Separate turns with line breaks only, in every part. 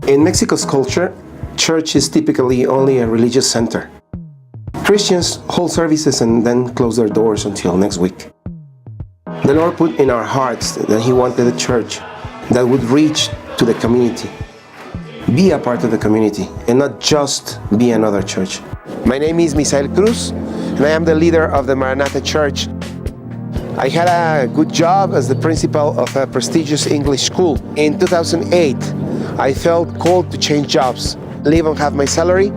In Mexico's culture, church is typically only a religious center. Christians hold services and then close their doors until next week. The Lord put in our hearts that He wanted a church that would reach to the community, be a part of the community, and not just be another church. My name is Misael Cruz, and I am the leader of the Maranatha Church. I had a good job as the principal of a prestigious English school. In 2008, I felt called to change jobs, live on half my salary,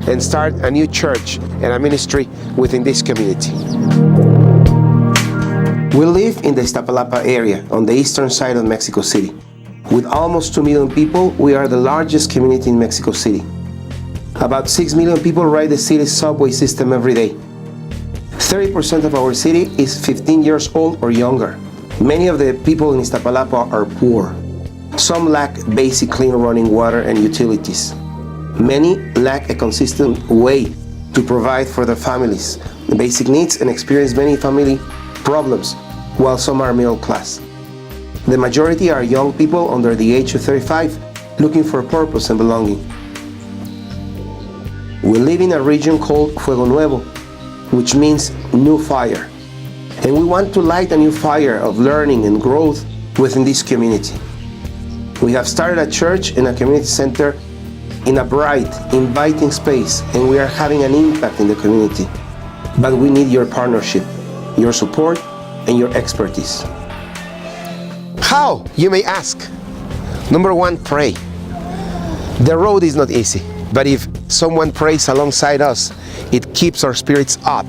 and start a new church and a ministry within this community. We live in the Iztapalapa area on the eastern side of Mexico City. With almost 2 million people, we are the largest community in Mexico City. About 6 million people ride the city's subway system every day. 30% of our city is 15 years old or younger. Many of the people in Iztapalapa are poor. Some lack basic clean running water and utilities. Many lack a consistent way to provide for their families, the basic needs, and experience many family problems, while some are middle class. The majority are young people under the age of 35 looking for purpose and belonging. We live in a region called Fuego Nuevo, which means new fire. And we want to light a new fire of learning and growth within this community. We have started a church and a community center in a bright, inviting space, and we are having an impact in the community. But we need your partnership, your support, and your expertise. How, you may ask? Number one, pray. The road is not easy, but if someone prays alongside us, it keeps our spirits up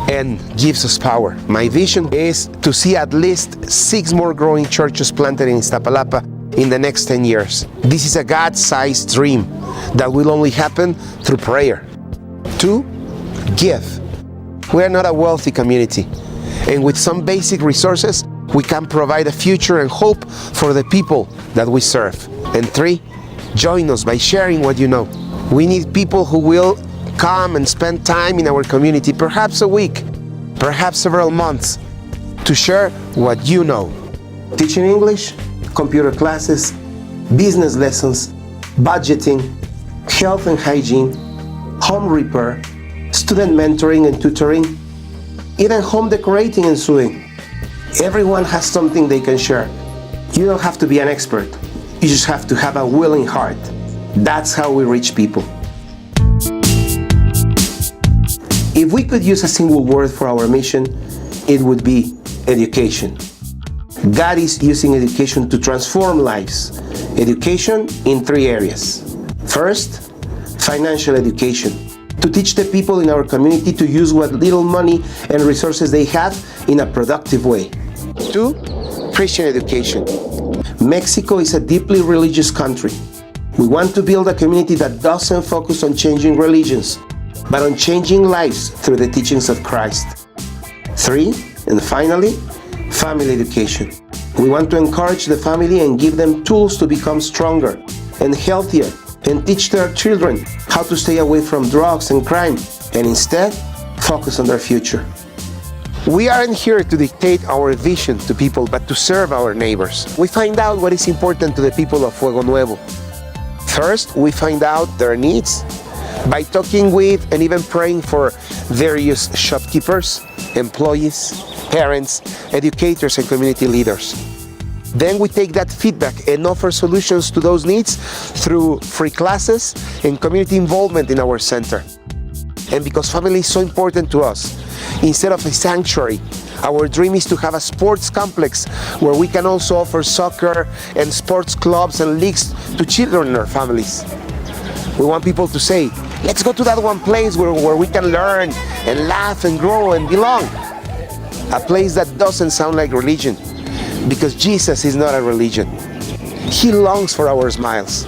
and gives us power. My vision is to see at least 6 more growing churches planted in Iztapalapa in the next 10 years. This is a God-sized dream that will only happen through prayer. 2, give. We are not a wealthy community, and with some basic resources, we can provide a future and hope for the people that we serve. And 3, join us by sharing what you know. We need people who will come and spend time in our community, perhaps a week, perhaps several months, to share what you know. Teaching English, computer classes, business lessons, budgeting, health and hygiene, home repair, student mentoring and tutoring, even home decorating and sewing. Everyone has something they can share. You don't have to be an expert. You just have to have a willing heart. That's how we reach people. If we could use a single word for our mission, it would be education. God is using education to transform lives. Education in 3 areas. First, financial education, to teach the people in our community to use what little money and resources they have in a productive way. 2, Christian education. Mexico is a deeply religious country. We want to build a community that doesn't focus on changing religions, but on changing lives through the teachings of Christ. 3, and finally, family education. We want to encourage the family and give them tools to become stronger and healthier, and teach their children how to stay away from drugs and crime, and instead focus on their future. We aren't here to dictate our vision to people, but to serve our neighbors. We find out what is important to the people of Fuego Nuevo. First, we find out their needs by talking with and even praying for various shopkeepers, employees, parents, educators, and community leaders. Then we take that feedback and offer solutions to those needs through free classes and community involvement in our center. And because family is so important to us, instead of a sanctuary, our dream is to have a sports complex where we can also offer soccer and sports clubs and leagues to children and their families. We want people to say, let's go to that one place where we can learn and laugh and grow and belong. A place that doesn't sound like religion, because Jesus is not a religion. He longs for our smiles,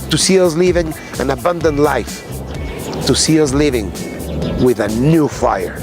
to see us living an abundant life, to see us living with a new fire.